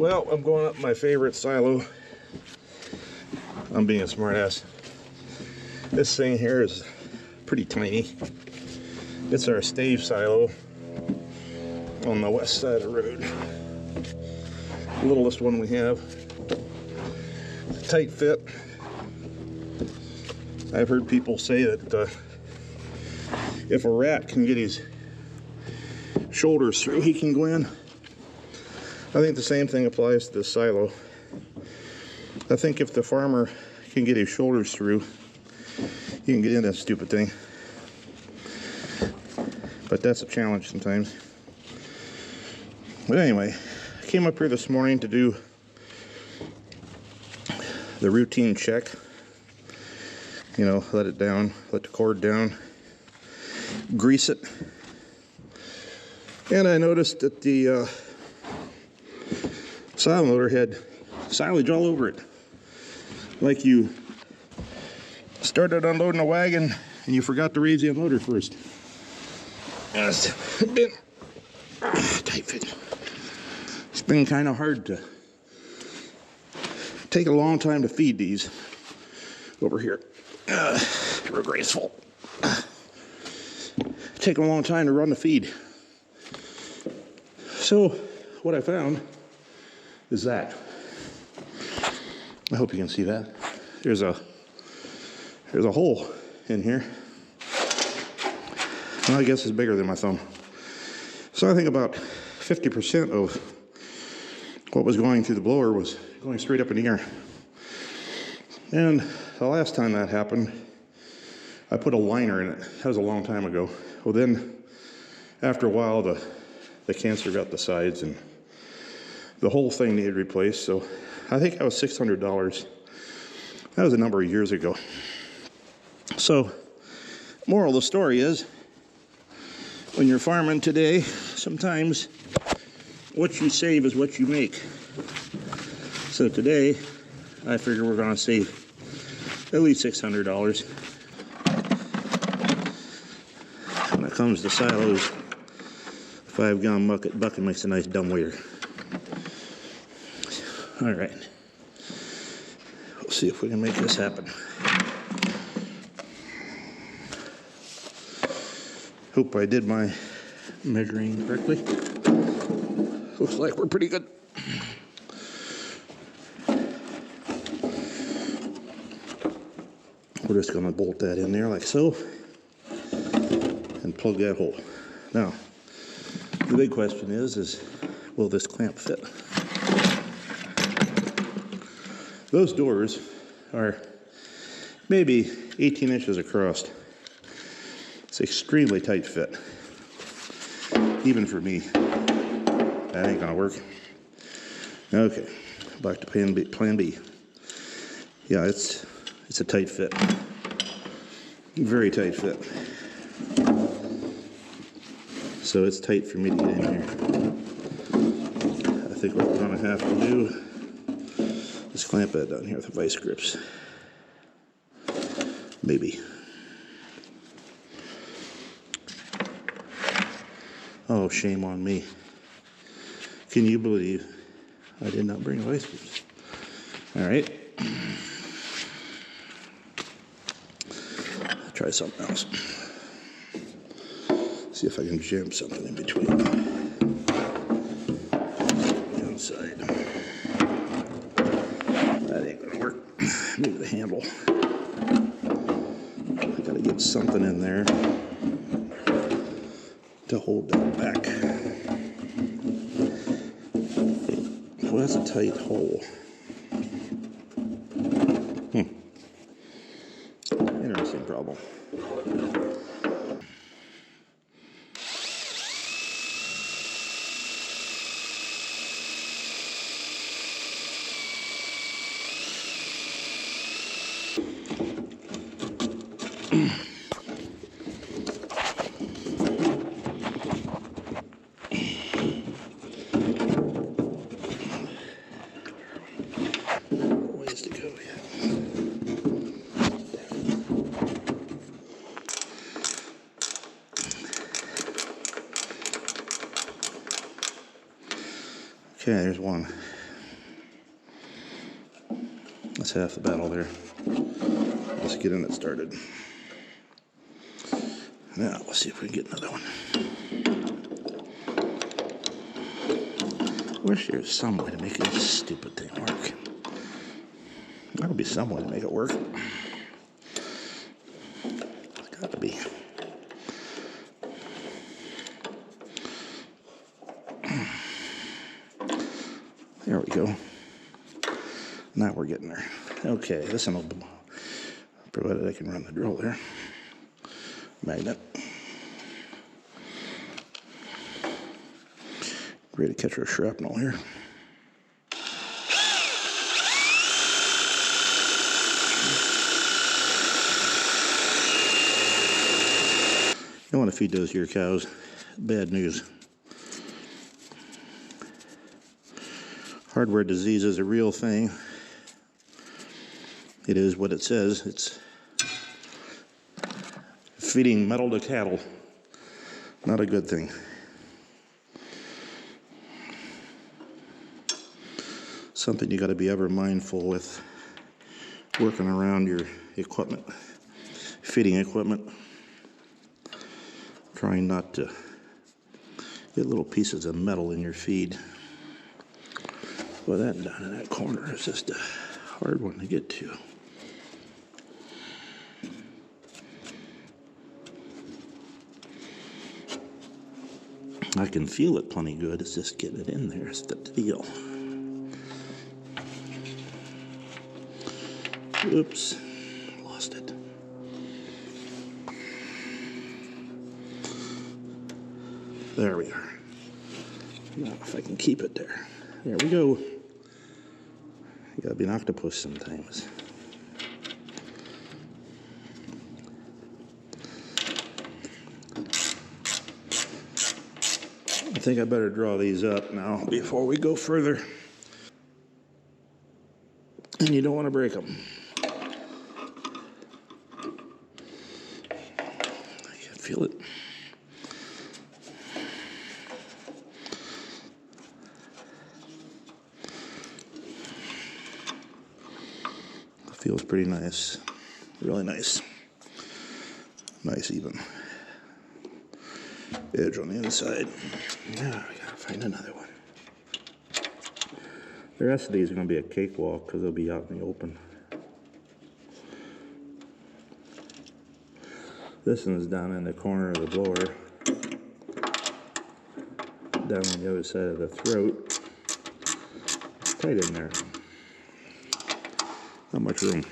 Well, I'm going up my favorite silo. I'm being a smartass. This thing here is pretty tiny. It's our stave silo on the west side of the road. The littlest one we have. Tight fit. I've heard people say that if a rat can get his shoulders through, he can go in. I think the same thing applies to this silo. I think if the farmer can get his shoulders through, he can get in that stupid thing. But that's a challenge sometimes. But anyway, I came up here this morning to do the routine check. You know, let it down, let the cord down, grease it. And I noticed that the silo loader had silage all over it. Like you started unloading a wagon and you forgot to raise the unloader first. And it's been tight fit. It's been kind of hard to take a long time to feed these over here. Real graceful. Take a long time to run the feed. So what I found is that. I hope you can see that. There's a hole in here. Well, I guess it's bigger than my thumb. So I think about 50% of what was going through the blower was going straight up in the air. And the last time that happened, I put a liner in it. That was a long time ago. Well, then after a while, the cancer got the sides and the whole thing needed replaced. So I think that was $600. That was a number of years ago. So moral of the story is, when you're farming today, sometimes what you save is what you make. So today, I figure we're gonna save at least $600. When it comes to silos, 5-gallon bucket makes a nice dumbwaiter. All right, we'll see if we can make this happen. Hope I did my measuring correctly. Looks like we're pretty good. We're just gonna bolt that in there like so and plug that hole. Now, the big question is will this clamp fit? Those doors are maybe 18 inches across. It's extremely tight fit, even for me. That ain't gonna work. Okay, back to plan B. Yeah, it's a tight fit. Very tight fit. So it's tight for me to get in here. I think what we're gonna have to do is clamp that down here with the vice grips. Maybe. Oh, shame on me. Can you believe I did not bring vice grips? All right. I'll try something else. See if I can jam something in between. The inside. That ain't gonna work. Maybe the handle. I gotta get something in there to hold that back. Well, that's a tight hole. Interesting problem. Ways to go yet. Okay, there's one. That's half the battle there. Let's get it started. Now, let's see if we can get another one. Wish there's some way to make this stupid thing work. There'll be some way to make it work. There's gotta be. There we go. Now we're getting there. Okay, this one will, provided I can run the drill there. Magnet. Ready to catch our shrapnel here. You don't want to feed those to your cows. Bad news. Hardware disease is a real thing. It is what it says. It's feeding metal to cattle. Not a good thing. Something you got to be ever mindful with working around your equipment, feeding equipment. Trying not to get little pieces of metal in your feed. Well, that down in that corner is just a hard one to get to. I can feel it plenty good. It's just getting it in there. It's the deal. Oops, lost it. There we are. Now, if I can keep it there. There we go. You gotta be an octopus sometimes. I think I better draw these up now before we go further. And you don't want to break them. I can feel it. Feels pretty nice. Really nice. Nice even edge on the inside. Now I gotta find another one. The rest of these are gonna be a cakewalk because they'll be out in the open. This one's down in the corner of the blower, down on the other side of the throat. Tight in there. Not much room.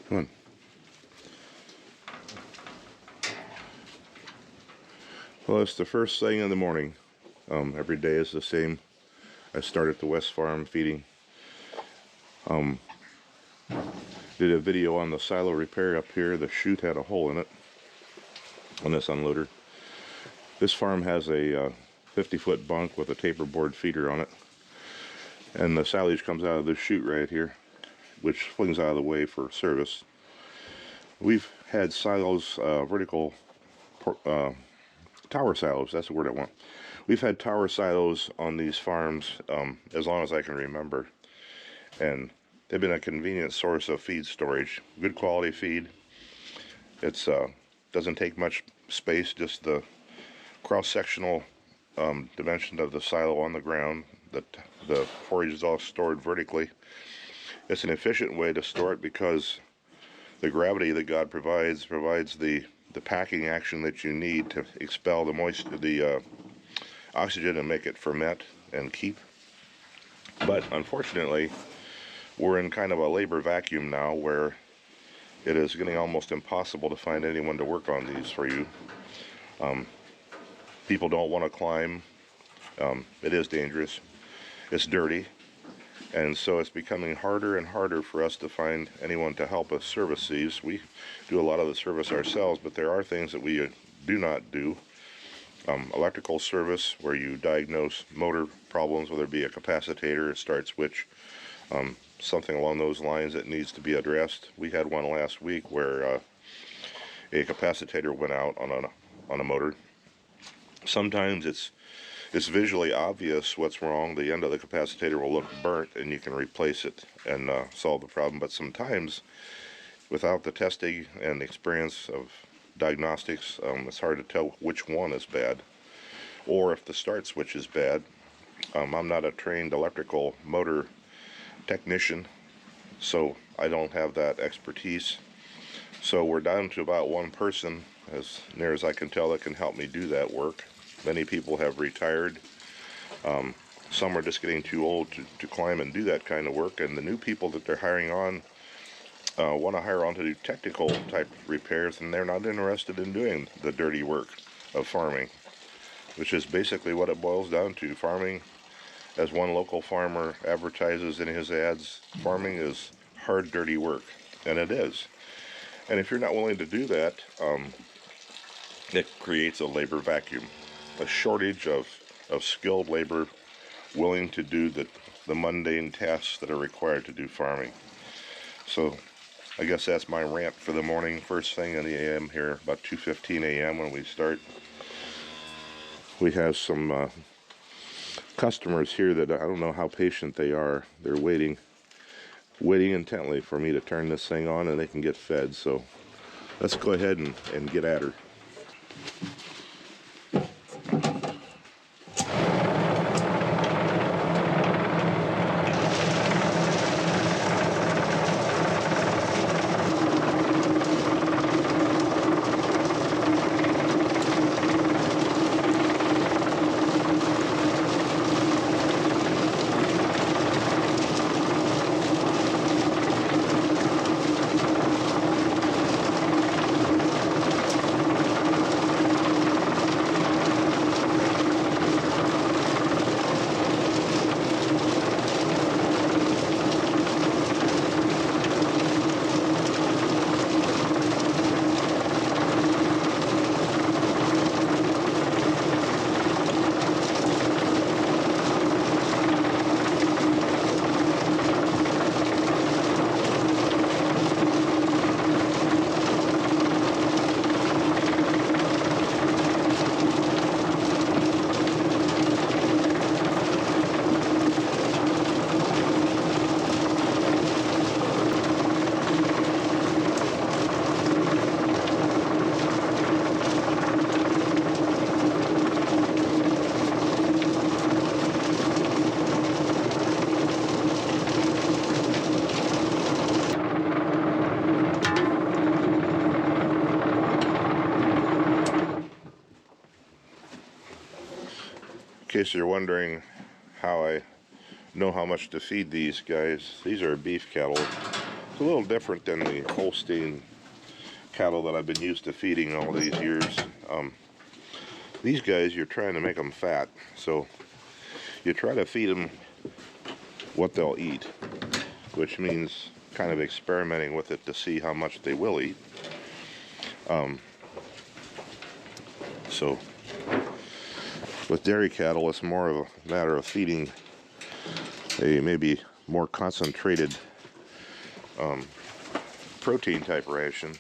Come on. Well, it's the first thing in the morning. Every day is the same. I start at the West Farm feeding. Did a video on the silo repair up here. The chute had a hole in it on this unloader. This farm has a 50-foot bunk with a taper board feeder on it. And the silage comes out of this chute right here, which flings out of the way for service. We've had silos, vertical tower silos, that's the word I want. We've had tower silos on these farms as long as I can remember. And they've been a convenient source of feed storage. Good quality feed. It's doesn't take much space, just the cross-sectional dimension of the silo on the ground. The forage is all stored vertically. It's an efficient way to store it because the gravity that God provides the packing action that you need to expel the oxygen and make it ferment and keep. But unfortunately, we're in kind of a labor vacuum now where it is getting almost impossible to find anyone to work on these for you. People don't want to climb. It is dangerous. It's dirty. And so it's becoming harder and harder for us to find anyone to help us service these. We do a lot of the service ourselves, but there are things that we do not do. Electrical service, where you diagnose motor problems, whether it be a capacitor, a start switch, something along those lines that needs to be addressed. We had one last week where a capacitor went out on a motor. Sometimes it's visually obvious what's wrong. The end of the capacitor will look burnt and you can replace it and solve the problem. But sometimes, without the testing and the experience of diagnostics, it's hard to tell which one is bad, or if the start switch is bad. I'm not a trained electrical motor technician, so I don't have that expertise. So we're down to about one person, as near as I can tell, that can help me do that work. Many people have retired. Some are just getting too old to climb and do that kind of work, and the new people that they're hiring on want to hire on to do technical type repairs, and they're not interested in doing the dirty work of farming, which is basically what it boils down to. Farming, as one local farmer advertises in his ads, farming is hard, dirty work, and it is. And if you're not willing to do that, it creates a labor vacuum, a shortage of skilled labor willing to do the mundane tasks that are required to do farming. So I guess that's my rant for the morning. First thing in the AM here, about 2:15 a.m. when we start. We have some customers here that I don't know how patient they are. They're waiting intently for me to turn this thing on and they can get fed. So let's go ahead and get at her. In case you're wondering how I know how much to feed these guys, these are beef cattle. It's a little different than the Holstein cattle that I've been used to feeding all these years. These guys, you're trying to make them fat, so you try to feed them what they'll eat, which means kind of experimenting with it to see how much they will eat. So with dairy cattle, it's more of a matter of feeding a maybe more concentrated protein type ration,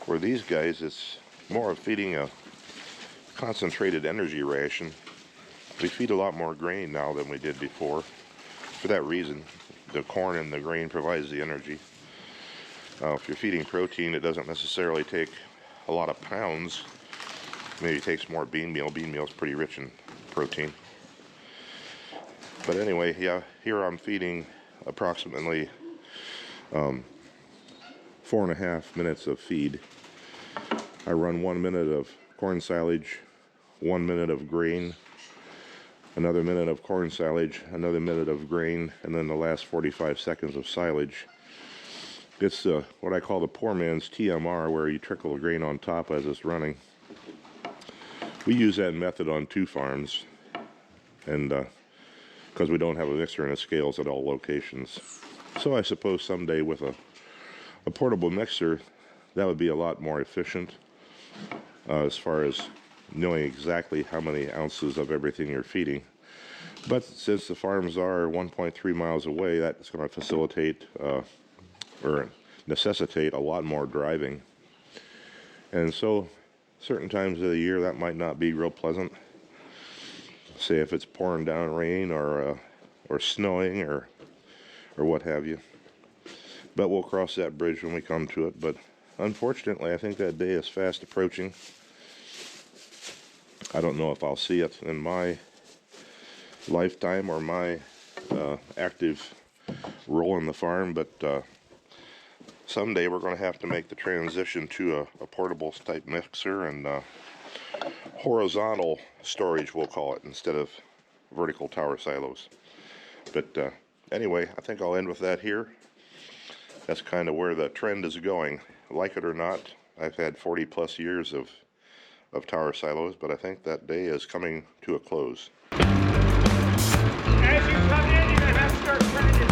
where these guys, it's more of feeding a concentrated energy ration. We feed a lot more grain now than we did before. For that reason, the corn and the grain provides the energy. If you're feeding protein, it doesn't necessarily take a lot of pounds. Maybe it takes more bean meal. Bean meal is pretty rich in protein. But anyway, yeah, here I'm feeding approximately 4.5 minutes of feed. I run 1 minute of corn silage, 1 minute of grain, another minute of corn silage, another minute of grain, and then the last 45 seconds of silage. It's what I call the poor man's TMR, where you trickle the grain on top as it's running. We use that method on 2 farms, and because we don't have a mixer and a scales at all locations. So I suppose someday with a portable mixer, that would be a lot more efficient as far as knowing exactly how many ounces of everything you're feeding. But since the farms are 1.3 miles away, that's going to facilitate or necessitate a lot more driving. And so certain times of the year that might not be real pleasant. Say if it's pouring down rain or snowing or what have you. But we'll cross that bridge when we come to it. But unfortunately, I think that day is fast approaching. I don't know if I'll see it in my lifetime or my active role in the farm, but someday we're going to have to make the transition to a portable type mixer and horizontal storage, we'll call it, instead of vertical tower silos. But anyway, I think I'll end with that here. That's kind of where the trend is going. Like it or not, I've had 40 plus years of tower silos, but I think that day is coming to a close. As you come in, you're going to have to start turning your